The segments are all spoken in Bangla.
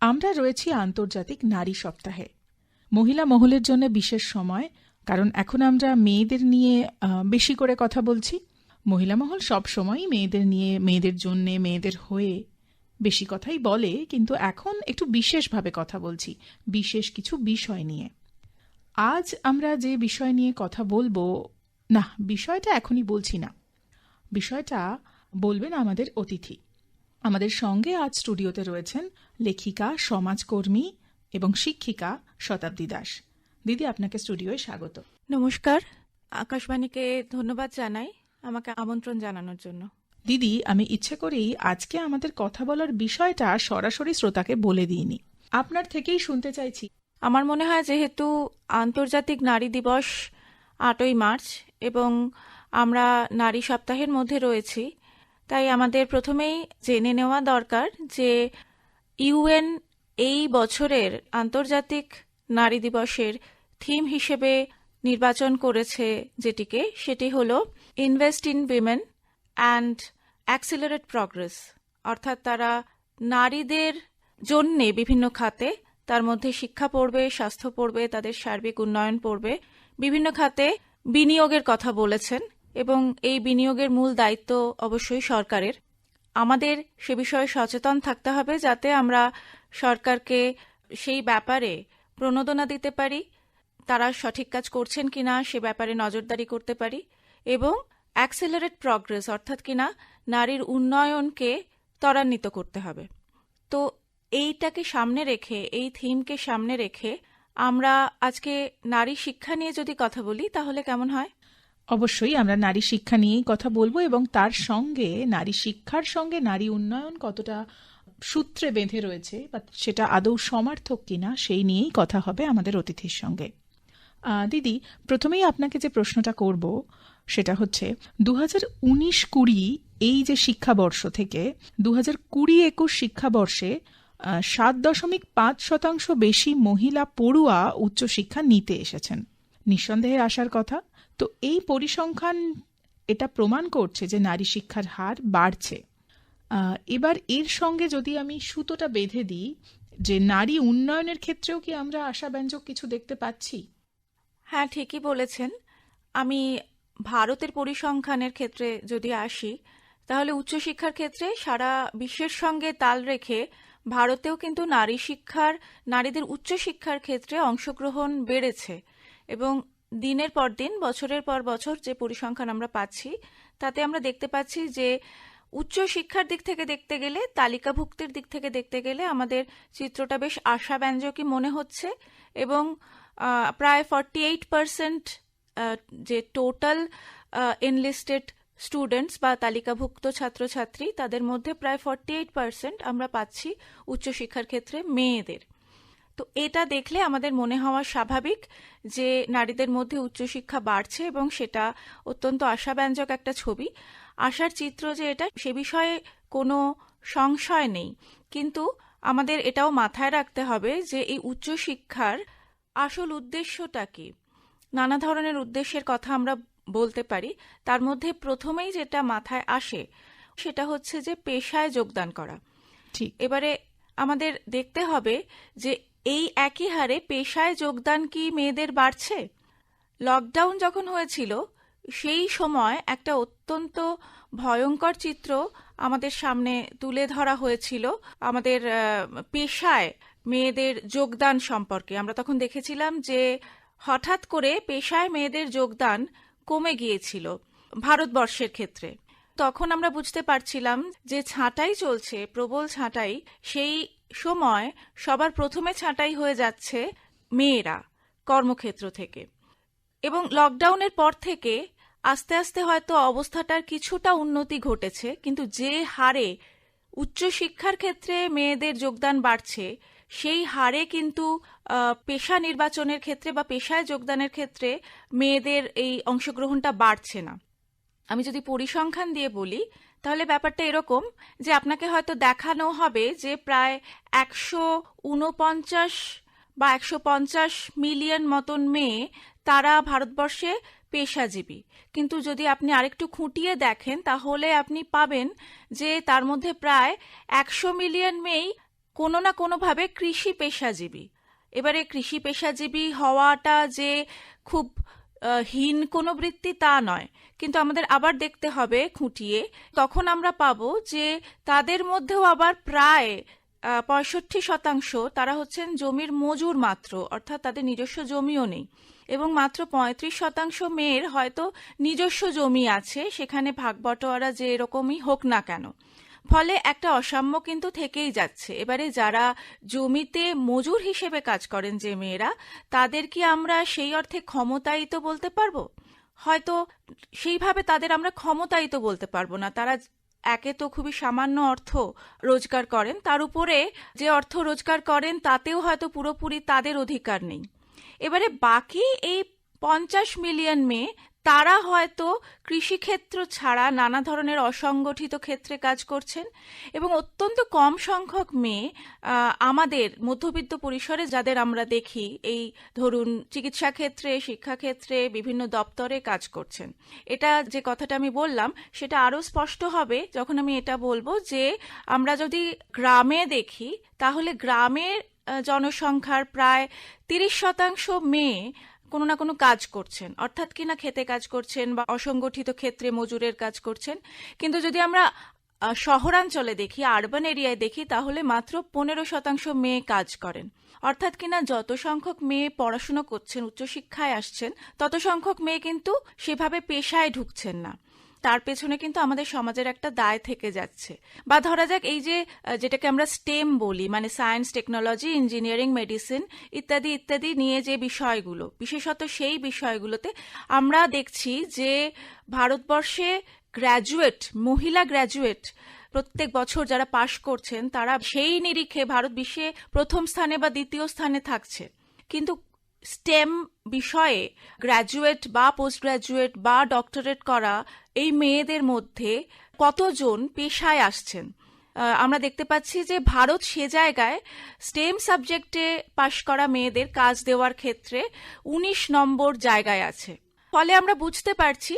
আমরা রয়েছি আন্তর্জাতিক নারী সপ্তাহে। মহিলা মহলের জন্য বিশেষ সময়, কারণ এখন আমরা মেয়েদের নিয়ে বেশি করে কথা বলছি। মহিলা মহল সব সময়ই মেয়েদের নিয়ে, মেয়েদের জন্যে, মেয়েদের হয়ে বেশি কথাই বলে, কিন্তু এখন একটু বিশেষভাবে কথা বলছি, বিশেষ কিছু বিষয় নিয়ে। আজ আমরা যে বিষয় নিয়ে কথা বলবো, না, বিষয়টা এখনই বলছি না, বিষয়টা বলবেন আমাদের অতিথি। আমাদের সঙ্গে আজ স্টুডিওতে রয়েছেন লেখিকা, সমাজকর্মী এবং শিক্ষিকা শতাব্দী দাস। দিদি, আপনাকে স্টুডিওয় স্বাগত। নমস্কার, আকাশবাণীকে ধন্যবাদ জানাই আমাকে আমন্ত্রণ জানানোর জন্য। দিদি, আমি ইচ্ছে করেই আজকে আমাদের কথা বলার বিষয়টা সরাসরি শ্রোতাকে বলে দিইনি, আপনার থেকেই শুনতে চাইছি। আমার মনে হয় যেহেতু আন্তর্জাতিক নারী দিবস 8ই মার্চ এবং আমরা নারী সপ্তাহের মধ্যে রয়েছি, তাই আমাদের প্রথমেই জেনে নেওয়া দরকার যে ইউএন এই বছরের আন্তর্জাতিক নারী দিবসের থিম হিসেবে নির্বাচন করেছে যেটিকে, সেটি হলো invest in women and accelerate progress. অর্থাৎ তারা নারীদের জন্যে বিভিন্ন খাতে, তার মধ্যে শিক্ষা পড়বে, স্বাস্থ্য পড়বে, তাদের সার্বিক উন্নয়ন পড়বে, বিভিন্ন খাতে বিনিয়োগের কথা বলেছেন এবং এই বিনিয়োগের মূল দায়িত্ব অবশ্যই সরকারের। আমাদের সে বিষয়ে সচেতন থাকতে হবে যাতে আমরা সরকারকে সেই ব্যাপারে প্রণোদনা দিতে পারি, তারা সঠিক কাজ করছেন কিনা সে ব্যাপারে নজরদারি করতে পারি, এবং অ্যাক্সেলারেট প্রগ্রেস অর্থাৎ কিনা নারীর উন্নয়নকে ত্বরান্বিত করতে হবে। তো এইটাকে সামনে রেখে, এই থিমকে সামনে রেখে আমরা আজকে নারী শিক্ষা নিয়ে যদি কথা বলি তাহলে কেমন হয়? অবশ্যই আমরা নারী শিক্ষা নিয়েই কথা বলবো, এবং তার সঙ্গে নারী শিক্ষার সঙ্গে নারী উন্নয়ন কতটা সূত্রে বেঁধে রয়েছে বা সেটা আদৌ সমার্থক কিনা সেই নিয়েই কথা হবে আমাদের অতিথির সঙ্গে। দিদি, প্রথমেই আপনাকে যে প্রশ্নটা করব সেটা হচ্ছে 2019-20 এই যে শিক্ষাবর্ষ থেকে 2020-21 শিক্ষাবর্ষে 7.5% বেশি মহিলা পড়ুয়া উচ্চশিক্ষা নিতে এসেছেন। নিঃসন্দেহে আসার কথা। তো এই পরিসংখ্যান এটা প্রমাণ করছে যে নারী শিক্ষার হার বাড়ছে। এবার এর সঙ্গে যদি আমি সুতোটা বেঁধে দিই যে নারী উন্নয়নের ক্ষেত্রেও কি আমরা আশাব্যঞ্জক কিছু দেখতে পাচ্ছি? হ্যাঁ, ঠিকই বলেছেন। আমি ভারতের পরিসংখ্যানের ক্ষেত্রে যদি আসি, তাহলে উচ্চশিক্ষার ক্ষেত্রে সারা বিশ্বের সঙ্গে তাল রেখে ভারতেও কিন্তু নারীদের উচ্চশিক্ষার ক্ষেত্রে অংশগ্রহণ বেড়েছে এবং দিনের পর দিন, বছরের পর বছর যে পরিসংখ্যান আমরা পাচ্ছি তাতে আমরা দেখতে পাচ্ছি যে উচ্চশিক্ষার দিক থেকে দেখতে গেলে, তালিকাভুক্তির দিক থেকে দেখতে গেলে আমাদের চিত্রটা বেশ আশাব্যঞ্জকই মনে হচ্ছে এবং প্রায় 48% যে টোটাল এনলিস্টেড স্টুডেন্টস বা তালিকাভুক্ত ছাত্রছাত্রী, তাদের মধ্যে প্রায় 48% আমরা পাচ্ছি উচ্চশিক্ষার ক্ষেত্রে মেয়েদের। তো এটা দেখলে আমাদের মনে হওয়া স্বাভাবিক যে নারীদের মধ্যে উচ্চশিক্ষা বাড়ছে এবং সেটা অত্যন্ত আশাব্যঞ্জক একটা ছবি, আশার চিত্র যে এটা, সে বিষয়ে কোনো সংশয় নেই। কিন্তু আমাদের এটাও মাথায় রাখতে হবে যে এই উচ্চশিক্ষার আসল উদ্দেশ্যটা কি। নানা ধরনের উদ্দেশ্যের কথা আমরা বলতে পারি, তার মধ্যে প্রথমেই যেটা মাথায় আসে সেটা হচ্ছে যে পেশায় যোগদান করা। ঠিক। এবারে আমাদের দেখতে হবে যে এই একই হারে পেশায় যোগদান কি মেয়েদের বাড়ছে? লকডাউন যখন হয়েছিল সেই সময় একটা অত্যন্ত ভয়ঙ্কর চিত্র আমাদের সামনে তুলে ধরা হয়েছিল আমাদের পেশায় মেয়েদের যোগদান সম্পর্কে। আমরা তখন দেখেছিলাম যে হঠাৎ করে পেশায় মেয়েদের যোগদান কমে গিয়েছিল ভারতবর্ষের ক্ষেত্রে। তখন আমরা বুঝতে পারছিলাম যে ছাঁটাই চলছে, প্রবল ছাঁটাই। সেই সময় সবার প্রথমে ছাঁটাই হয়ে যাচ্ছে মেয়েরা কর্মক্ষেত্র থেকে। এবং লকডাউনের পর থেকে আস্তে আস্তে হয়তো অবস্থাটার কিছুটা উন্নতি ঘটেছে, কিন্তু যে হারে উচ্চশিক্ষার ক্ষেত্রে মেয়েদের যোগদান বাড়ছে সেই হারে কিন্তু পেশা নির্বাচনের ক্ষেত্রে বা পেশায় যোগদানের ক্ষেত্রে মেয়েদের এই অংশগ্রহণটা বাড়ছে না। আমি যদি পরিসংখ্যান দিয়ে বলি তাহলে ব্যাপারটা এরকম যে আপনাকে হয়তো দেখানো হবে যে প্রায় 149 বা 150 মিলিয়ন মতন মেয়ে তারা ভারতবর্ষে পেশাজীবী, কিন্তু যদি আপনি আরেকটু খুঁটিয়ে দেখেন তাহলে আপনি পাবেন যে তার মধ্যে প্রায় 100 মিলিয়ন মেয়েই কোনো না কোনোভাবে কৃষি পেশাজীবী। এবারে কৃষি পেশাজীবী হওয়াটা যে খুব হীন কোনো বৃত্তি তা নয়, কিন্তু আমাদের আবার দেখতে হবে খুঁটিয়ে, তখন আমরা পাবো যে তাদের মধ্যেও আবার প্রায় 65% তারা হচ্ছেন জমির মজুর মাত্র, অর্থাৎ তাদের নিজস্ব জমিও নেই, এবং মাত্র 35% মেয়ের হয়তো নিজস্ব জমি আছে, সেখানে ভাগ বটোয়ারা যে এরকমই হোক না কেন, ফলে একটা অসাম্য কিন্তু থেকেই যাচ্ছে। এবারে যারা জমিতে মজুর হিসেবে কাজ করেন যে মেয়েরা, তাদের কি আমরা সেই অর্থে ক্ষমতায়িত বলতে পারবো? হয়তো সেইভাবে তাদের আমরা ক্ষমতায়িত বলতে পারবো না। তারা একে তো খুবই সামান্য অর্থ রোজগার করেন, তার উপরে যে অর্থ রোজগার করেন তাতেও হয়তো পুরোপুরি তাদের অধিকার নেই। এবারে বাকি এই 50 মিলিয়ন মেয়ে, তারা হয়তো কৃষিক্ষেত্র ছাড়া নানা ধরনের অসংগঠিত ক্ষেত্রে কাজ করছেন, এবং অত্যন্ত কম সংখ্যক মেয়ে আমাদের মধ্যবিত্ত পরিসরে যাদের আমরা দেখি এই ধরুন চিকিৎসা ক্ষেত্রে, শিক্ষাক্ষেত্রে, বিভিন্ন দপ্তরে কাজ করছেন। এটা যে কথাটা আমি বললাম সেটা আরো স্পষ্ট হবে যখন আমি এটা বলবো যে আমরা যদি গ্রামে দেখি, তাহলে গ্রামের জনসংখ্যার প্রায় 30% মেয়ে কোনো না কোনো কাজ করছেন, অর্থাৎ কিনা খেতে কাজ করছেন বা অসংগঠিত ক্ষেত্রে মজুরের কাজ করছেন। কিন্তু যদি আমরা শহরাঞ্চলে দেখি, আরবান এরিয়ায় দেখি, তাহলে মাত্র 15% মেয়ে কাজ করেন। অর্থাৎ কিনা যত সংখ্যক মেয়ে পড়াশুনো করছেন, উচ্চশিক্ষায় আসছেন, তত সংখ্যক মেয়ে কিন্তু সেভাবে পেশায় ঢুকছেন না। তার পেছনে কিন্তু আমাদের সমাজের একটা দায় থেকে যাচ্ছে। বা ধরা যাক এই যে যেটাকে আমরা স্টেম বলি, মানে সায়েন্স, টেকনোলজি, ইঞ্জিনিয়ারিং, মেডিসিন ইত্যাদি ইত্যাদি নিয়ে যে বিষয়গুলো, বিশেষত সেই বিষয়গুলোতে আমরা দেখছি যে ভারতবর্ষে মহিলা গ্র্যাজুয়েট প্রত্যেক বছর যারা পাশ করছেন, তারা সেই নিরিখে ভারত বিশ্বে প্রথম স্থানে বা দ্বিতীয় স্থানে থাকছে। কিন্তু স্টেম বিষয়ে গ্র্যাজুয়েট বা পোস্ট গ্র্যাজুয়েট বা ডক্টরেট করা এই মেয়েদের মধ্যে কতজন পেশায় আসছেন? আমরা দেখতে পাচ্ছি যে ভারত সে জায়গায় স্টেম সাবজেক্টে পাশ করা মেয়েদের কাজ দেওয়ার ক্ষেত্রে 19 নম্বর জায়গায় আছে। ফলে আমরা বুঝতে পারছি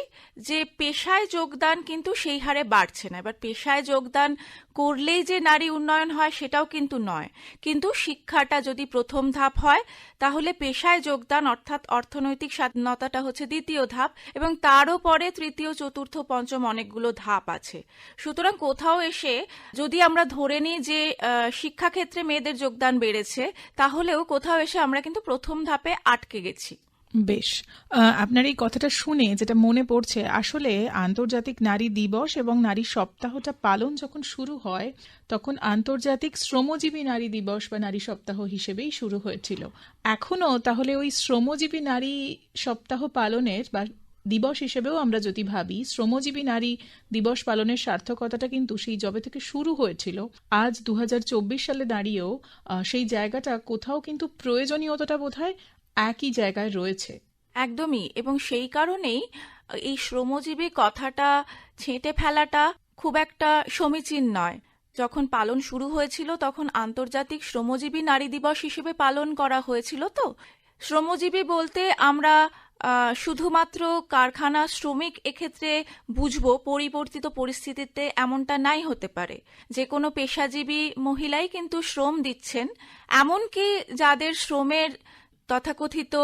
যে পেশায় যোগদান কিন্তু সেই হারে বাড়ছে না। এবার পেশায় যোগদান করলেই যে নারী উন্নয়ন হয় সেটাও কিন্তু নয়, কিন্তু শিক্ষাটা যদি প্রথম ধাপ হয়, তাহলে পেশায় যোগদান অর্থাৎ অর্থনৈতিক স্বাধীনতাটা হচ্ছে দ্বিতীয় ধাপ, এবং তারও পরে তৃতীয়, চতুর্থ, পঞ্চম অনেকগুলো ধাপ আছে। সুতরাং কোথাও এসে যদি আমরা ধরে নিই যে শিক্ষাক্ষেত্রে মেয়েদের যোগদান বেড়েছে, তাহলেও কোথাও এসে আমরা কিন্তু প্রথম ধাপে আটকে গেছি। বেশ, আপনার এই কথাটা শুনে যেটা মনে পড়ছে, আসলে আন্তর্জাতিক নারী দিবস এবং নারী সপ্তাহটা পালন যখন শুরু হয়, তখন আন্তর্জাতিক শ্রমজীবী নারী দিবস বা নারী সপ্তাহ হিসেবেই শুরু হয়েছিল। এখনো তাহলে ওই শ্রমজীবী নারী সপ্তাহ পালনের বা দিবস হিসেবেও আমরা যদি ভাবি, শ্রমজীবী নারী দিবস পালনের সার্থকতাটা কিন্তু সেই যবে থেকে শুরু হয়েছিল, আজ 2024 সালে দাঁড়িয়েও সেই জায়গাটা কোথাও কিন্তু প্রয়োজনীয়তাটা বোধহয় একই জায়গায় রয়েছে। একদমই, এবং সেই কারণেই এই শ্রমজীবী কথাটা ছেঁটে ফেলাটা খুব একটা সমীচীন নয়। যখন পালন শুরু হয়েছিল তখন আন্তর্জাতিক শ্রমজীবী নারী দিবস হিসেবে পালন করা হয়েছিল। তো শ্রমজীবী বলতে আমরা শুধুমাত্র কারখানা শ্রমিক এক্ষেত্রে বুঝবো, পরিবর্তিত পরিস্থিতিতে এমনটা নাই হতে পারে। যে কোনো পেশাজীবী মহিলাই কিন্তু শ্রম দিচ্ছেন, এমনকি যাদের শ্রমের তথাকথিত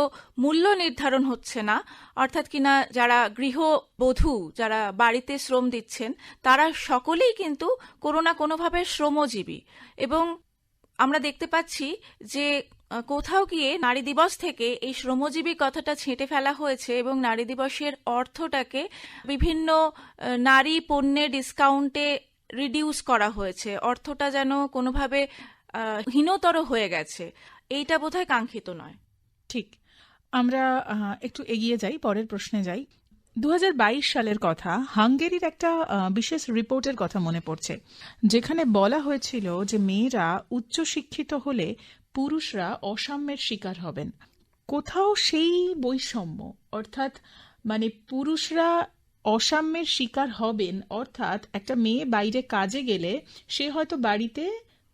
মূল্য নির্ধারণ হচ্ছে না, অর্থাৎ কিনা যারা গৃহবধূ, যারা বাড়িতে শ্রম দিচ্ছেন, তারা সকলেই কিন্তু কোনো না কোনোভাবে শ্রমজীবী। এবং আমরা দেখতে পাচ্ছি যে কোথাও গিয়ে নারী দিবস থেকে এই শ্রমজীবী কথাটা ছেঁটে ফেলা হয়েছে, এবং নারী দিবসের অর্থটাকে বিভিন্ন নারী পণ্যের ডিসকাউন্টে রিডিউস করা হয়েছে। অর্থটা যেন কোনোভাবে হীনতর হয়ে গেছে। এইটা বোধহয় কাঙ্ক্ষিত নয়। ঠিক। আমরা একটু এগিয়ে যাই, পরের প্রশ্নে যাই। 2022 সালের কথা, হাঙ্গেরির একটা বিশেষ রিপোর্টের কথা মনে পড়ছে, যেখানে বলা হয়েছিল যে মেয়েরা উচ্চশিক্ষিত হলে পুরুষরা অসাম্যের শিকার হবেন। কোথাও সেই বৈষম্য, অর্থাৎ মানে পুরুষরা অসাম্যের শিকার হবেন, অর্থাৎ একটা মেয়ে বাইরে কাজে গেলে সে হয়তো বাড়িতে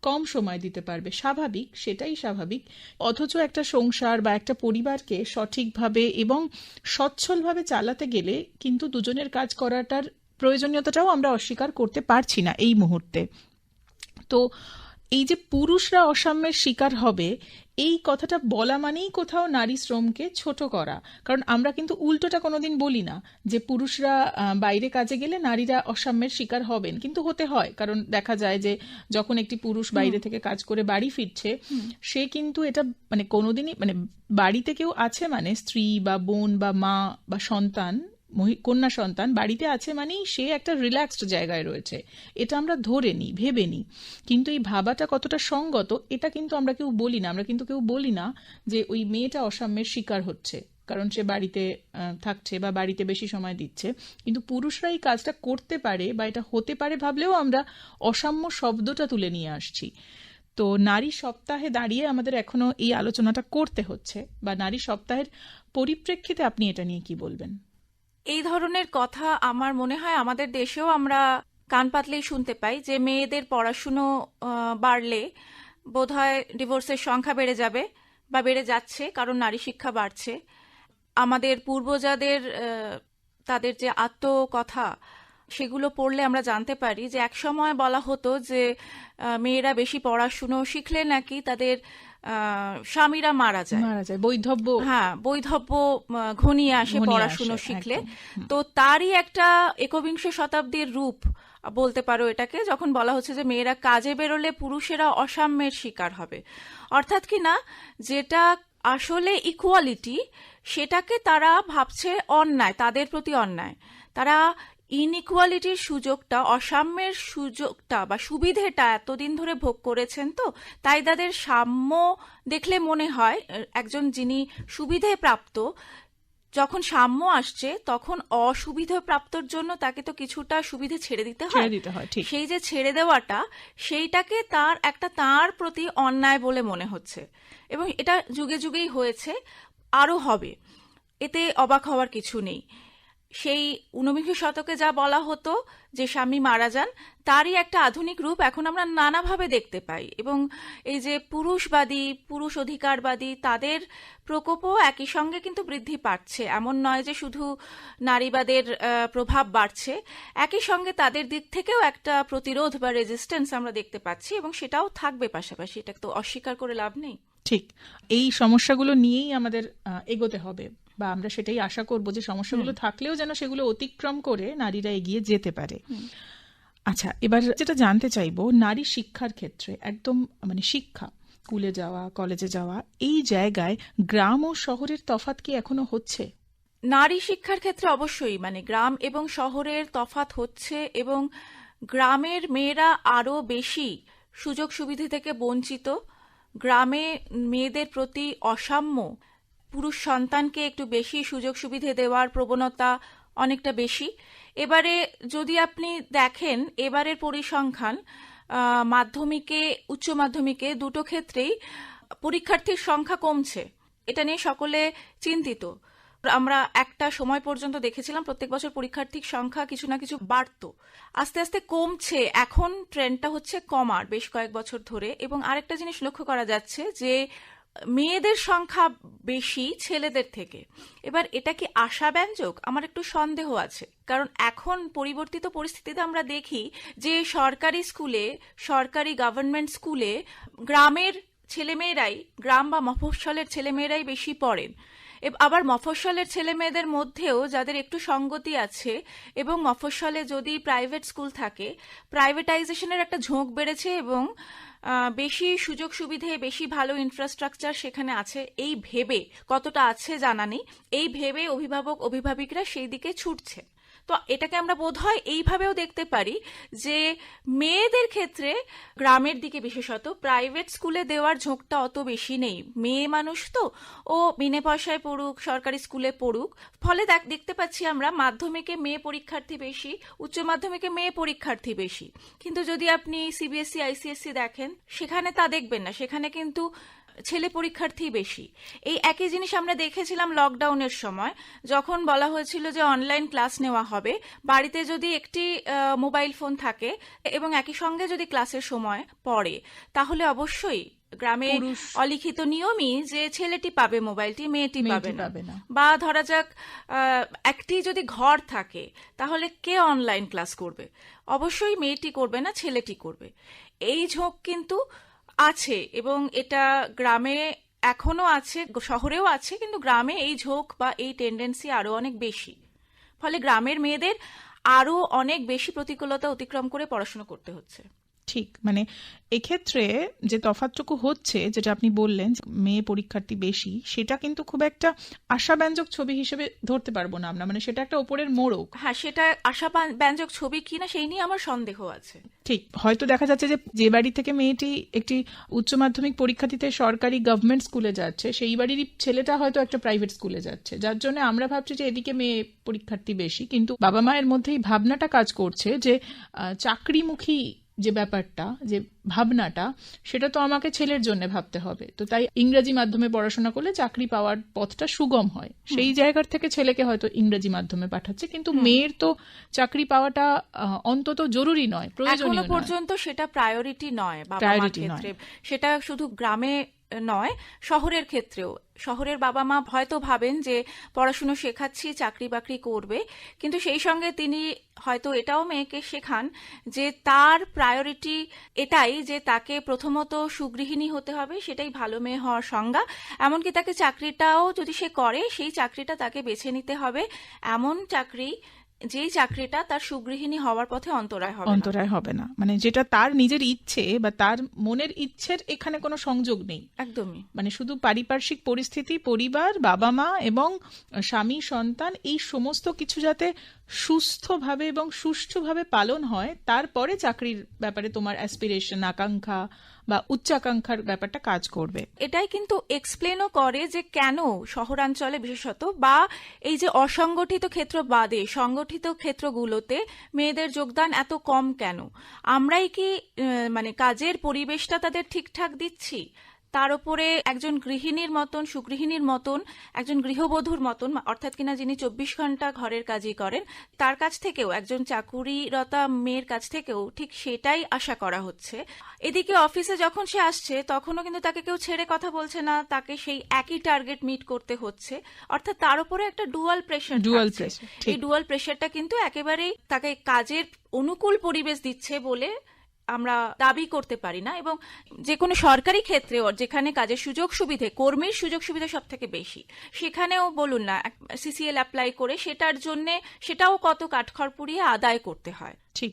কম সময় দিতে পারবে, স্বাভাবিক, সেটাই স্বাভাবিক, অথচ একটা সংসার বা একটা পরিবারকে সঠিকভাবে এবং সচ্ছলভাবে চালাতে গেলে কিন্তু দুজনের কাজ করাটার প্রয়োজনীয়তাটাও আমরা অস্বীকার করতে পারছি না এই মুহূর্তে। তো এই যে পুরুষরা অসাম্যের শিকার হবে, এই কথাটা বলা মানেই কোথাও নারী শ্রমকে ছোট করা। কারণ আমরা কিন্তু উল্টোটা কোনোদিন বলি না যে পুরুষরা বাইরে কাজে গেলে নারীরা অসাম্যের শিকার হবেন, কিন্তু হতে হয়। কারণ দেখা যায় যে যখন একটি পুরুষ বাইরে থেকে কাজ করে বাড়ি ফিরছে, সে কিন্তু এটা মানে কোনোদিনই মানে বাড়িতে কেউ আছে মানে স্ত্রী বা বোন বা মা বা সন্তান, কন্যা সন্তান বাড়িতে আছে মানেই সে একটা রিল্যাক্সড জায়গায় রয়েছে, এটা আমরা ধরে নিই, ভেবে নিই। কিন্তু এই ভাবাটা কতটা সঙ্গত এটা কিন্তু আমরা কেউ বলি না। আমরা কিন্তু কেউ বলি না যে ওই মেয়েটা অসাম্যের শিকার হচ্ছে কারণ সে বাড়িতে থাকছে বা বাড়িতে বেশি সময় দিচ্ছে। কিন্তু পুরুষরা এই কাজটা করতে পারে বা এটা হতে পারে ভাবলেও আমরা অসাম্য শব্দটা তুলে নিয়ে আসছি। তো নারী সপ্তাহে দাঁড়িয়ে আমাদের এখনো এই আলোচনাটা করতে হচ্ছে, বা নারী সপ্তাহের পরিপ্রেক্ষিতে আপনি এটা নিয়ে কি বলবেন? এই ধরনের কথা আমার মনে হয় আমাদের দেশেও আমরা কান পাতলেই শুনতে পাই যে মেয়েদের পড়াশুনো বাড়লে বোধহয় ডিভোর্সের সংখ্যা বেড়ে যাবে বা বেড়ে যাচ্ছে, কারণ নারী শিক্ষা বাড়ছে। আমাদের পূর্বজাদের তাদের যে আত্মকথা সেগুলো পড়লে আমরা জানতে পারি যে একসময় বলা হতো যে মেয়েরা বেশি পড়াশুনো শিখলে নাকি তাদের স্বামীরা মারা যায়, বৈধব্য, হ্যাঁ বৈধব্য ঘনিয়ে আসে পড়াশুনো শিখলে। তো তারই একটা একবিংশ শতাব্দীর রূপ বলতে পারো এটাকে, যখন বলা হচ্ছে যে মেয়েরা কাজে বেরোলে পুরুষেরা অসাম্যের শিকার হবে। অর্থাৎ কি না, যেটা আসলে ইকুয়ালিটি সেটাকে তারা ভাবছে অন্যায়, তাদের প্রতি অন্যায়। তারা ইনইকুয়ালিটির সুযোগটা, অসাম্যের সুযোগটা বা সুবিধেটা এতদিন ধরে ভোগ করেছেন, তো তাই তাদের সাম্য দেখলে মনে হয় একজন যিনি সুবিধে প্রাপ্ত, যখন সাম্য আসছে তখন অসুবিধে প্রাপ্তর জন্য তাকে তো কিছুটা সুবিধে ছেড়ে দিতে হয়। সেই যে ছেড়ে দেওয়াটা, সেইটাকে তার প্রতি অন্যায় বলে মনে হচ্ছে, এবং এটা যুগে যুগেই হয়েছে, আরো হবে, এতে অবাক হওয়ার কিছু নেই। সেই 19বিংশ শতকে যা বলা হতো যে স্বামী মারা যান, তারই একটা আধুনিক রূপ এখন আমরা নানাভাবে দেখতে পাই। এবং এই যে পুরুষবাদী, পুরুষ অধিকারবাদী, তাদের প্রকোপও একই সঙ্গে কিন্তু বৃদ্ধি পাচ্ছে। এমন নয় যে শুধু নারীবাদের প্রভাব বাড়ছে, একই সঙ্গে তাদের দিক থেকেও একটা প্রতিরোধ বা রেজিস্ট্যান্স আমরা দেখতে পাচ্ছি, এবং সেটাও থাকবে পাশাপাশি, এটা তো অস্বীকার করে লাভ নেই। ঠিক, এই সমস্যাগুলো নিয়েই আমাদের এগোতে হবে, বা আমরা সেটাই আশা করব যে সমস্যাগুলো থাকলেও যেন সেগুলো অতিক্রম করে নারীরা এগিয়ে যেতে পারে। আচ্ছা, এবার যেটা জানতে চাইবো, নারী শিক্ষার ক্ষেত্রে একদম মানে শিক্ষা, স্কুলে যাওয়া, কলেজে যাওয়া, এই জায়গায় গ্রাম ও শহরের তফাৎ কি এখনো হচ্ছে? নারী শিক্ষার ক্ষেত্রে অবশ্যই মানে গ্রাম এবং শহরের তফাৎ হচ্ছে, এবং গ্রামের মেয়েরা আরো বেশি সুযোগ সুবিধা থেকে বঞ্চিত। গ্রামে মেয়েদের প্রতি অসাম্য, পুরুষ সন্তানকে একটু বেশি সুযোগ সুবিধে দেওয়ার প্রবণতা অনেকটা বেশি। এবারে যদি আপনি দেখেন এবারের পরিসংখ্যান, মাধ্যমিকে, উচ্চ মাধ্যমিকে দুটো ক্ষেত্রেই পরীক্ষার্থীর সংখ্যা কমছে। এটা নিয়ে সকলে চিন্তিত। আমরা একটা সময় পর্যন্ত দেখেছিলাম প্রত্যেক বছর পরীক্ষার্থীর সংখ্যা কিছু না কিছু বাড়তো, আস্তে আস্তে কমছে। এখন ট্রেন্ডটা হচ্ছে কমার বেশ কয়েক বছর ধরে। এবং আরেকটা জিনিস লক্ষ্য করা যাচ্ছে যে মেয়েদের সংখ্যা বেশি ছেলেদের থেকে। এবার এটা কি আশাব্যঞ্জক? আমার একটু সন্দেহ আছে, কারণ এখন পরিবর্তিত পরিস্থিতিতে আমরা দেখি যে সরকারি স্কুলে, সরকারি গভর্নমেন্ট স্কুলে গ্রামের ছেলেমেয়েরাই, গ্রাম বা মফস্বলের ছেলেমেয়েরাই বেশি পড়েন। আবার মফস্বলের ছেলে মেয়েদের মধ্যেও যাদের একটু সঙ্গতি আছে, এবং মফস্বলে যদি প্রাইভেট স্কুল থাকে, প্রাইভেটাইজেশনের একটা ঝোঁক বেড়েছে, এবং বেশি সুযোগ সুবিধে, বেশি ভালো ইনফ্রাস্ট্রাকচার সেখানে আছে, এই ভেবে, কতটা আছে জানা নেই, এই ভেবে অভিভাবক অভিভাবিকরা সেই দিকে ছুটছে। তো এটাকে আমরা বোধহয় এইভাবেও দেখতে পারি যে মেয়েদের ক্ষেত্রে গ্রামের দিকে বিশেষত প্রাইভেট স্কুলে দেওয়ার ঝোঁকটা অত বেশি নেই। মেয়ে মানুষ তো, ও বিনে পয়সায় পড়ুক, সরকারি স্কুলে পড়ুক। ফলে দেখতে পাচ্ছি আমরা মাধ্যমিকে মেয়ে পরীক্ষার্থী বেশি, উচ্চ মাধ্যমিকে মেয়ে পরীক্ষার্থী বেশি। কিন্তু যদি আপনি সিবিএসসি, আইসিএসসি দেখেন, সেখানে তা দেখবেন না, সেখানে কিন্তু ছেলে পরীক্ষার্থী বেশি। এই একই জিনিস আমরা দেখেছিলাম লকডাউনের সময়, যখন বলা হয়েছিল যে অনলাইন ক্লাস নেওয়া হবে। বাড়িতে যদি একটি মোবাইল ফোন থাকে এবং একই সঙ্গে যদি ক্লাসের সময় পড়ে, তাহলে অবশ্যই গ্রামে অলিখিত নিয়মই যে ছেলেটি পাবে মোবাইলটি, মেয়েটি পাবে না। বা ধরা যাক একটি যদি ঘর থাকে, তাহলে কে অনলাইন ক্লাস করবে? অবশ্যই মেয়েটি করবে না, ছেলেটি করবে। এই ঝোঁক কিন্তু আছে, এবং এটা গ্রামে এখনো আছে, শহরেও আছে, কিন্তু গ্রামে এই ঝোঁক বা এই টেন্ডেন্সি আরো অনেক বেশি। ফলে গ্রামের মেয়েদের আরো অনেক বেশি প্রতিকূলতা অতিক্রম করে পড়াশোনা করতে হচ্ছে। ঠিক, মানে এক্ষেত্রে যে তফাৎটুকু হচ্ছে, যেটা আপনি বললেন যে মেয়ে পরীক্ষার্থী বেশি, সেটা কিন্তু খুব একটা আশাব্যঞ্জক ছবি হিসেবে ধরতে পারবো না আমরা, মানে সেটা একটা ওপরের মোড়ক। হ্যাঁ, সেটা ব্যঞ্জক ছবি কিনা সেই নিয়ে আমার সন্দেহ আছে। ঠিক, হয়তো দেখা যাচ্ছে যে যে বাড়ি থেকে মেয়েটি একটি উচ্চ মাধ্যমিক পরীক্ষা দিতে সরকারি গভর্নমেন্ট স্কুলে যাচ্ছে, সেই বাড়ির ছেলেটা হয়তো একটা প্রাইভেট স্কুলে যাচ্ছে, যার জন্য আমরা ভাবছি যে এদিকে মেয়ে পরীক্ষার্থী বেশি, কিন্তু বাবা মায়ের মধ্যেই ভাবনাটা কাজ করছে যে চাকরিমুখী যে ব্যাপারটা, যে ভাবনাটা, সেটা তো আমাকে ছেলের জন্য ভাবতে হবে, তো তাই ইংরেজি মাধ্যমে পড়াশোনা করলে চাকরি পাওয়ার পথটা সুগম হয়, সেই জায়গার থেকে ছেলেকে হয়তো ইংরেজি মাধ্যমে পাঠাচ্ছে। কিন্তু মেয়ের তো চাকরি পাওয়াটা অন্তত জরুরি নয়, প্রয়োজনীয় এখনো নয়। পর্যন্ত সেটা প্রায়োরিটি নয় বাবা মার Priority ক্ষেত্রে। সেটা শুধু গ্রামে নয়, শহরের ক্ষেত্রেও। শহরের বাবা মা হয়তো ভাবেন যে পড়াশুনো শেখাচ্ছি, চাকরি বাকরি করবে, কিন্তু সেই সঙ্গে তিনি হয়তো এটাও মেয়েকে শেখান যে তার প্রায়োরিটি এটাই যে তাকে প্রথমত সুগৃহিণী হতে হবে, সেটাই ভালো মেয়ে হওয়ার সংজ্ঞা। এমনকি তাকে চাকরিটাও যদি সে করে, সেই চাকরিটা তাকে বেছে নিতে হবে এমন চাকরি, যেই চাকরিটা তার সুগৃহিণী হওয়ার পথে অন্তরায় হবে না, মানে যেটা তার নিজের ইচ্ছে বা তার মনের ইচ্ছের এখানে কোনো সংযোগ নেই। একদমই। মানে শুধু পারিপার্শ্বিক পরিস্থিতি, পরিবার, বাবা মা এবং স্বামী সন্তান, এই সমস্ত কিছু যাতে সুস্থভাবে এবং সুষ্ঠুভাবে পালন হয়, তারপরে চাকরির ব্যাপারে তোমার অ্যাসপিরেশন, আকাঙ্ক্ষা বা উচ্চাকাঙ্ক্ষার ব্যাপারটা কাজ করবে। এটাই কিন্তু এক্সপ্লেনও করে যে কেন শহরাঞ্চলে বিশেষত, বা এই যে অসংগঠিত ক্ষেত্র বাদে সংগঠিত ক্ষেত্রগুলোতে মেয়েদের যোগদান এত কম কেন। আমরাই কি মানে কাজের পরিবেশটা তাদের ঠিকঠাক দিচ্ছি? তার উপরে একজন গৃহিণীর মতন, সুগৃহিণীর মতন, একজন গৃহবধূর মতন, অর্থাৎ কিনা যিনি 24 ঘন্টা ঘরের কাজই করেন, তার কাছ থেকেও, একজন চাকুরিরতা মেয়ের কাছ থেকেও ঠিক সেটাই আশা করা হচ্ছে। এদিকে অফিসে যখন সে আসছে, তখনও কিন্তু তাকে কেউ ছেড়ে কথা বলছে না, তাকে সেই একই টার্গেট মিট করতে হচ্ছে। অর্থাৎ তার উপরে একটা ডুয়াল প্রেশার। এই ডুয়াল প্রেশারটা কিন্তু একেবারেই তাকে কাজের অনুকূল পরিবেশ দিচ্ছে বলে আমরা দাবি করতে পারি না। এবং যে কোনো সরকারি ক্ষেত্রে যেখানে কাজের সুযোগ সুবিধে, কর্মীর সুযোগ সুবিধা সব থেকে বেশি, সেখানেও বলুন না সিসিএল অ্যাপ্লাই করে সেটার জন্য সেটাও কত কাঠখড় পুড়িয়ে আদায় করতে হয়। ঠিক,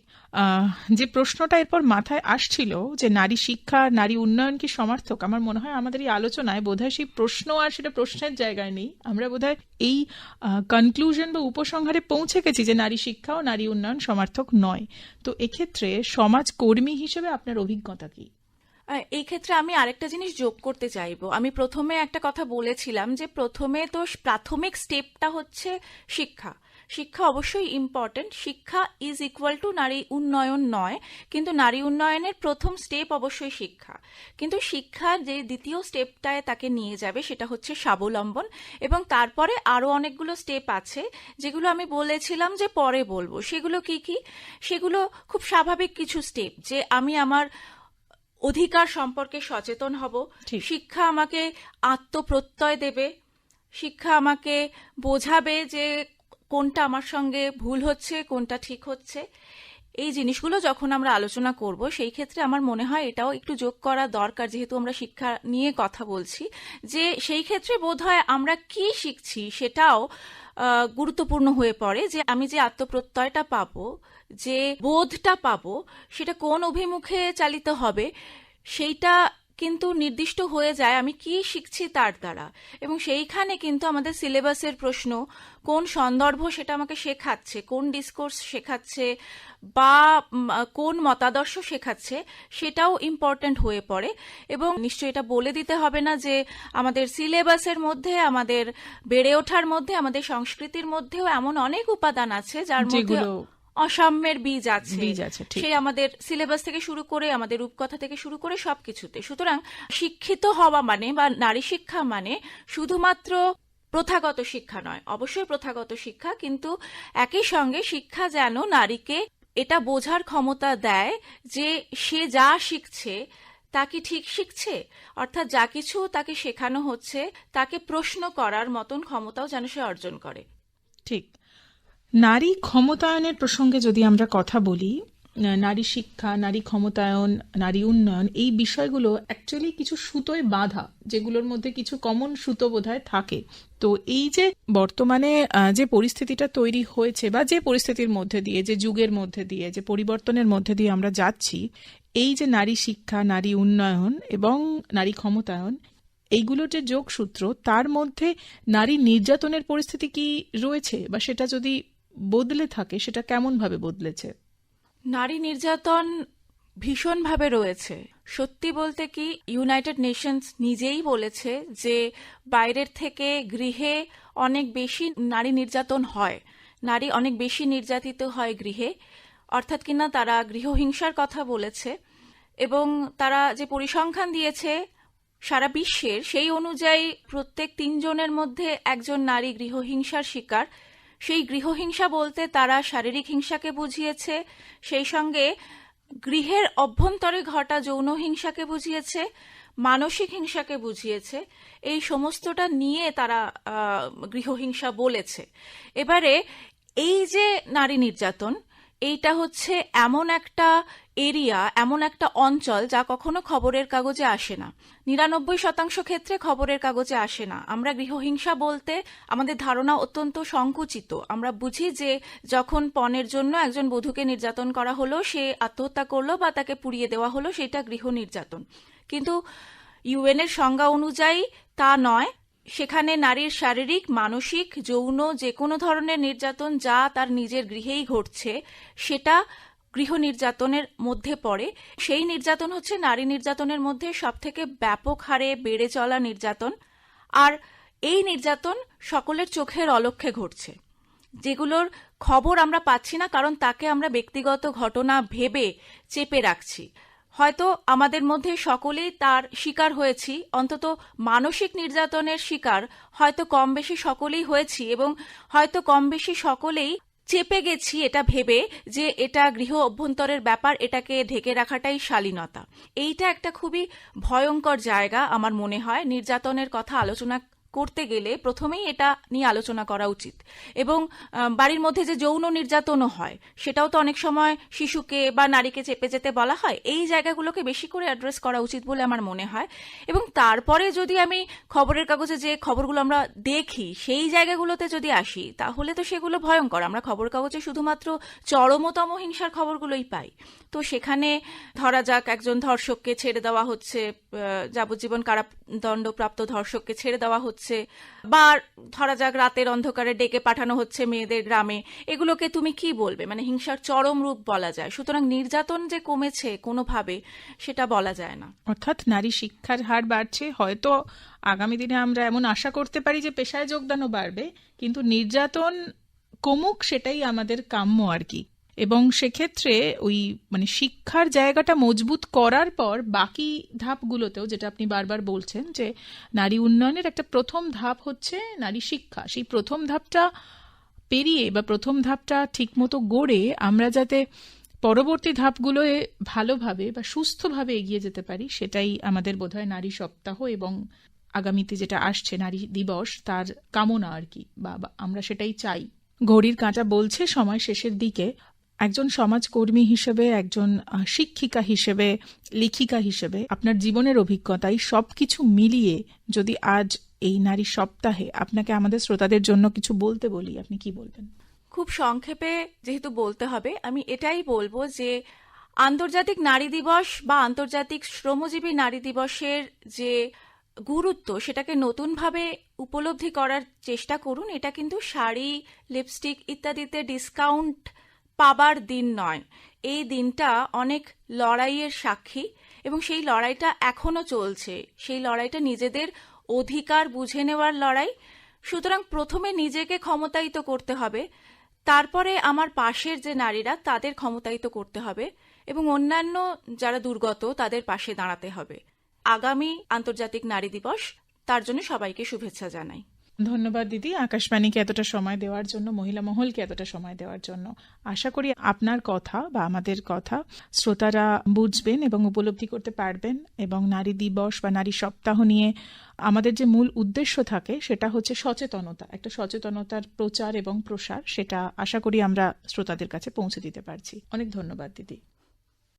যে প্রশ্নটা এরপর মাথায় আসছিল যে নারী শিক্ষা, নারী উন্নয়ন কি সমার্থক, আমার মনে হয় আমাদের এই আলোচনায় বোধহয় সেই প্রশ্ন আর সেটা প্রশ্নের জায়গায় নেই, আমরা বোধহয় এই কনক্লুশন বা উপসংহারে পৌঁছে গেছি যে নারী শিক্ষা ও নারী উন্নয়ন সমার্থক নয়। তো এক্ষেত্রে সমাজ কর্মী হিসেবে আপনার অভিজ্ঞতা কি? এই ক্ষেত্রে আমি আরেকটা জিনিস যোগ করতে চাইবো। আমি প্রথমে একটা কথা বলেছিলাম যে প্রথমে তো প্রাথমিক স্টেপটা হচ্ছে শিক্ষা। শিক্ষা অবশ্যই ইম্পর্টেন্ট, শিক্ষা ইজ ইকুয়াল টু নারী উন্নয়ন নয়, কিন্তু নারী উন্নয়নের প্রথম স্টেপ অবশ্যই শিক্ষা। কিন্তু শিক্ষার যে দ্বিতীয় স্টেপটায় তাকে নিয়ে যাবে সেটা হচ্ছে স্বাবলম্বন, এবং তারপরে আরো অনেকগুলো স্টেপ আছে যেগুলো আমি বলেছিলাম যে পরে বলবো। সেগুলো কি কি? সেগুলো খুব স্বাভাবিক কিছু স্টেপ, যে আমি আমার অধিকার সম্পর্কে সচেতন হব, শিক্ষা আমাকে আত্মপ্রত্যয় দেবে, শিক্ষা আমাকে বোঝাবে যে কোনটা আমার সঙ্গে ভুল হচ্ছে, কোনটা ঠিক হচ্ছে। এই জিনিসগুলো যখন আমরা আলোচনা করব, সেই ক্ষেত্রে আমার মনে হয় এটাও একটু যোগ করা দরকার, যেহেতু আমরা শিক্ষা নিয়ে কথা বলছি, যে সেই ক্ষেত্রে বোধহয় আমরা কি শিখছি সেটাও গুরুত্বপূর্ণ হয়ে পড়ে। যে আমি যে আত্মপ্রত্যয়টা পাবো, যে বোধটা পাবো, সেটা কোন অভিমুখে চালিত হবে সেইটা কিন্তু নির্দিষ্ট হয়ে যায় আমি কি শিখছি তার দ্বারা। এবং সেইখানে কিন্তু আমাদের সিলেবাসের প্রশ্ন, কোন সন্দর্ভ সেটা আমাকে শেখাচ্ছে, কোন ডিসকোর্স শেখাচ্ছে বা কোন মতাদর্শ শেখাচ্ছে, সেটাও ইম্পর্ট্যান্ট হয়ে পড়ে। এবং নিশ্চয়ই এটা বলে দিতে হবে না যে আমাদের সিলেবাসের মধ্যে, আমাদের বেড়ে ওঠার মধ্যে, আমাদের সংস্কৃতির মধ্যেও এমন অনেক উপাদান আছে যার মধ্যে অসাম্যের বীজ আছে। সেই আমাদের সিলেবাস থেকে শুরু করে, আমাদের রূপকথা থেকে শুরু করে সবকিছুতে। সুতরাং শিক্ষিত হওয়া মানে বা নারী শিক্ষা মানে শুধুমাত্র প্রথাগত শিক্ষা নয়, অবশ্যই প্রথাগত শিক্ষা, কিন্তু একই সঙ্গে শিক্ষা যেন নারীকে এটা বোঝার ক্ষমতা দেয় যে সে যা শিখছে তা কি ঠিক শিখছে, অর্থাৎ যা কিছু তাকে শেখানো হচ্ছে তাকে প্রশ্ন করার মতন ক্ষমতাও যেন সে অর্জন করে। ঠিক, নারী ক্ষমতায়নের প্রসঙ্গে যদি আমরা কথা বলি, নারী শিক্ষা, নারী ক্ষমতায়ন, নারী উন্নয়ন, এই বিষয়গুলো অ্যাকচুয়ালি কিছু সুতোয় বাঁধা, যেগুলোর মধ্যে কিছু কমন সুতো বোধহয় থাকে। তো এই যে বর্তমানে যে পরিস্থিতিটা তৈরি হয়েছে, বা যে পরিস্থিতির মধ্যে দিয়ে, যে যুগের মধ্যে দিয়ে, যে পরিবর্তনের মধ্যে দিয়ে আমরা যাচ্ছি, এই যে নারী শিক্ষা, নারী উন্নয়ন এবং নারী ক্ষমতায়ন, এইগুলোর যে যোগসূত্র, তার মধ্যে নারী নির্যাতনের পরিস্থিতি কি রয়েছে, বা সেটা যদি বদলে থাকে সেটা কেমন ভাবে বদলেছে? নারী নির্যাতন ভীষণভাবে রয়েছে। সত্যি বলতে কি, ইউনাইটেড নেশনস নিজেই বলেছে যে বাইরের থেকে গৃহে অনেক বেশি নারী নির্যাতন হয়, নারী অনেক বেশি নির্যাতিত হয় গৃহে, অর্থাৎ কিনা তারা গৃহহিংসার কথা বলেছে। এবং তারা যে পরিসংখ্যান দিয়েছে সারা বিশ্বের, সেই অনুযায়ী প্রত্যেক 3 জনের মধ্যে একজন নারী গৃহহিংসার শিকার। সেই গৃহহিংসা বলতে তারা শারীরিক হিংসাকে বুঝিয়েছে, সেই সঙ্গে গৃহের অভ্যন্তরে ঘটা যৌন হিংসাকে বুঝিয়েছে, মানসিক হিংসাকে বুঝিয়েছে। এই সমস্তটা নিয়ে তারা গৃহহিংসা বলেছে। এবারে এই যে নারী নির্যাতন, এইটা হচ্ছে এমন একটা এরিয়া, এমন একটা অঞ্চল যা কখনো খবরের কাগজে আসে না। 99% ক্ষেত্রে খবরের কাগজে আসে না। আমরা গৃহহিংসা বলতে আমাদের ধারণা অত্যন্ত সংকুচিত। আমরা বুঝি যে যখন পণের জন্য একজন বধূকে নির্যাতন করা হলো, সে আত্মহত্যা করলো বা তাকে পুড়িয়ে দেওয়া হলো, সেটা গৃহ নির্যাতন। কিন্তু ইউএন এর সংজ্ঞা অনুযায়ী তা নয়। সেখানে নারীর শারীরিক, মানসিক, যৌন যে কোনো ধরনের নির্যাতন যা তার নিজের গৃহেই ঘটছে, সেটা গৃহ নির্যাতনের মধ্যে পড়ে। সেই নির্যাতন হচ্ছে নারী নির্যাতনের মধ্যে সবথেকে ব্যাপক হারে বেড়ে চলা নির্যাতন। আর এই নির্যাতন সকলের চোখের অলক্ষ্যে ঘটছে, যেগুলোর খবর আমরা পাচ্ছি না, কারণ তাকে আমরা ব্যক্তিগত ঘটনা ভেবে চেপে রাখছি। হয়তো আমাদের মধ্যে সকলেই তার শিকার হয়েছি, অন্তত মানসিক নির্যাতনের শিকার হয়তো কম বেশি সকলেই হয়েছি, এবং হয়তো কম বেশি সকলেই চেপে গেছি এটা ভেবে যে এটা গৃহ অভ্যন্তরের ব্যাপার, এটাকে ঢেকে রাখাটাই শালীনতা। এইটা একটা খুবই ভয়ঙ্কর জায়গা। আমার মনে হয় নির্যাতনের কথা আলোচনা করতে গেলে প্রথমেই এটা নিয়ে আলোচনা করা উচিত। এবং বাড়ির মধ্যে যে যৌন নির্যাতনও হয়, সেটাও তো অনেক সময় শিশুকে বা নারীকে চেপে যেতে বলা হয়। এই জায়গাগুলোকে বেশি করে অ্যাড্রেস করা উচিত বলে আমার মনে হয়। এবং তারপরে যদি আমি খবরের কাগজে যে খবরগুলো আমরা দেখি, সেই জায়গাগুলোতে যদি আসি, তাহলে তো সেগুলো ভয়ঙ্কর। আমরা খবরের কাগজে শুধুমাত্র চরমতম হিংসার খবরগুলোই পাই। তো সেখানে ধরা যাক একজন ধর্ষককে ছেড়ে দেওয়া হচ্ছে, যাবজ্জীবন কারাদণ্ডপ্রাপ্ত ধর্ষককে ছেড়ে দেওয়া হচ্ছে, বা ধরা যাক রাতের অন্ধকারে ডেকে পাঠানো হচ্ছে মেয়েদের গ্রামে। এগুলোকে তুমি কি বলবে? মানে হিংসার চরম রূপ বলা যায়। সুতরাং নির্যাতন যে কমেছে কোনোভাবে, সেটা বলা যায় না। অর্থাৎ নারী শিক্ষার হার বাড়ছে, হয়তো আগামী দিনে আমরা এমন আশা করতে পারি যে পেশায় যোগদানও বাড়বে, কিন্তু নির্যাতন কমুক সেটাই আমাদের কাম্য আর কি। এবং সেক্ষেত্রে ওই মানে শিক্ষার জায়গাটা মজবুত করার পর বাকি ধাপগুলোতেও, যেটা আপনি বারবার বলছেন যে নারী উন্নয়নের একটা প্রথম ধাপ হচ্ছে নারী শিক্ষা, সেই প্রথম ধাপটা পেরিয়ে বা প্রথম ধাপটা ঠিকমতো গড়ে আমরা যাতে পরবর্তী ধাপগুলোয় ভালোভাবে বা সুস্থভাবে এগিয়ে যেতে পারি, সেটাই আমাদের বোধহয় নারী সপ্তাহ এবং আগামীতে যেটা আসছে নারী দিবস, তার কামনা আর কি, বা আমরা সেটাই চাই। ঘড়ির কাঁটা বলছে সময় শেষের দিকে। একজন সমাজকর্মী হিসেবে, একজন শিক্ষিকা হিসেবে, লেখিকা হিসেবে আপনার জীবনের অভিজ্ঞতায় সবকিছু মিলিয়ে যদি আজ এই নারী সপ্তাহে আপনাকে আমাদের শ্রোতাদের জন্য কিছু বলতে বলি, আপনি কি বলবেন? খুব সংক্ষেপে যেহেতু বলতে হবে, আমি এটাই বলবো যে আন্তর্জাতিক নারী দিবস বা আন্তর্জাতিক শ্রমজীবী নারী দিবসের যে গুরুত্ব, সেটাকে নতুনভাবে উপলব্ধি করার চেষ্টা করুন। এটা কিন্তু শাড়ি, লিপস্টিক ইত্যাদিতে ডিসকাউন্ট পাবার দিন নয়। এই দিনটা অনেক লড়াইয়ের সাক্ষী, এবং সেই লড়াইটা এখনো চলছে। সেই লড়াইটা নিজেদের অধিকার বুঝে নেওয়ার লড়াই। সুতরাং প্রথমে নিজেকে ক্ষমতায়িত করতে হবে, তারপরে আমার পাশের যে নারীরা, তাদের ক্ষমতায়িত করতে হবে, এবং অন্যান্য যারা দুর্গত তাদের পাশে দাঁড়াতে হবে। আগামী আন্তর্জাতিক নারী দিবস, তার জন্য সবাইকে শুভেচ্ছা জানাই। ধন্যবাদ দিদি, আকাশবাণীকে এতটা সময় দেওয়ার জন্য, মহিলা মহলকে এতটা সময় দেওয়ার জন্য। আশা করি আপনার কথা বা আমাদের কথা শ্রোতারা বুঝবেন এবং উপলব্ধি করতে পারবেন, এবং নারী দিবস বা নারী সপ্তাহ নিয়ে আমাদের যে মূল উদ্দেশ্য থাকে সেটা হচ্ছে সচেতনতা, একটা সচেতনতার প্রচার এবং প্রসার, সেটা আশা করি আমরা শ্রোতাদের কাছে পৌঁছে দিতে পারছি। অনেক ধন্যবাদ দিদি।